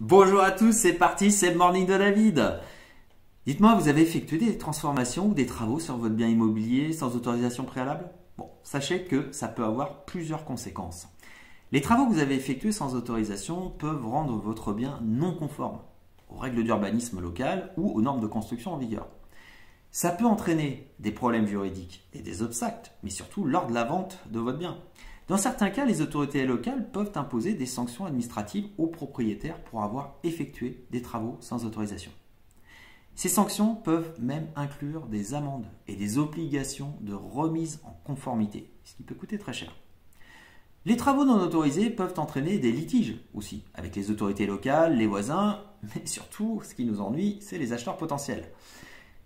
Bonjour à tous, c'est parti, c'est le Morning de David. Dites-moi, vous avez effectué des transformations ou des travaux sur votre bien immobilier sans autorisation préalable? Bon, sachez que ça peut avoir plusieurs conséquences. Les travaux que vous avez effectués sans autorisation peuvent rendre votre bien non conforme aux règles d'urbanisme local ou aux normes de construction en vigueur. Ça peut entraîner des problèmes juridiques et des obstacles, mais surtout lors de la vente de votre bien. Dans certains cas, les autorités locales peuvent imposer des sanctions administratives aux propriétaires pour avoir effectué des travaux sans autorisation. Ces sanctions peuvent même inclure des amendes et des obligations de remise en conformité, ce qui peut coûter très cher. Les travaux non autorisés peuvent entraîner des litiges aussi, avec les autorités locales, les voisins, mais surtout, ce qui nous ennuie, c'est les acheteurs potentiels.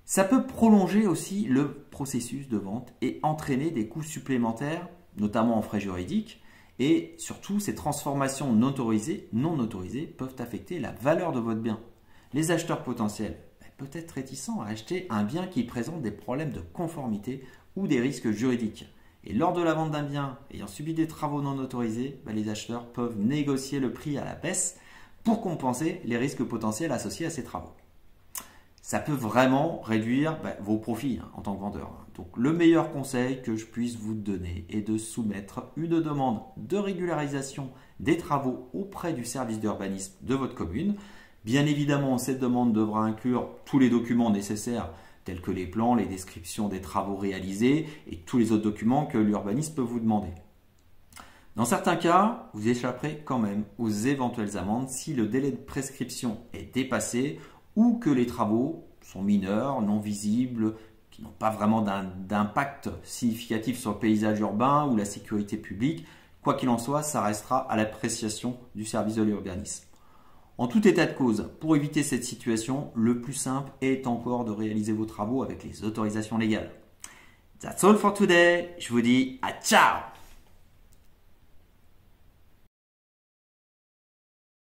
Ça peut prolonger aussi le processus de vente et entraîner des coûts supplémentaires, notamment en frais juridiques, et surtout ces transformations non autorisées peuvent affecter la valeur de votre bien. Les acheteurs potentiels peuvent être réticents à acheter un bien qui présente des problèmes de conformité ou des risques juridiques. Et lors de la vente d'un bien ayant subi des travaux non autorisés, les acheteurs peuvent négocier le prix à la baisse pour compenser les risques potentiels associés à ces travaux. Ça peut vraiment réduire vos profits en tant que vendeur. Donc le meilleur conseil que je puisse vous donner est de soumettre une demande de régularisation des travaux auprès du service d'urbanisme de votre commune. Bien évidemment, cette demande devra inclure tous les documents nécessaires tels que les plans, les descriptions des travaux réalisés et tous les autres documents que l'urbaniste peut vous demander. Dans certains cas, vous échapperez quand même aux éventuelles amendes si le délai de prescription est dépassé ou que les travaux sont mineurs, non visibles, qui n'ont pas vraiment d'impact significatif sur le paysage urbain ou la sécurité publique. Quoi qu'il en soit, ça restera à l'appréciation du service de l'urbanisme. En tout état de cause, pour éviter cette situation, le plus simple est encore de réaliser vos travaux avec les autorisations légales. That's all for today. Je vous dis à ciao!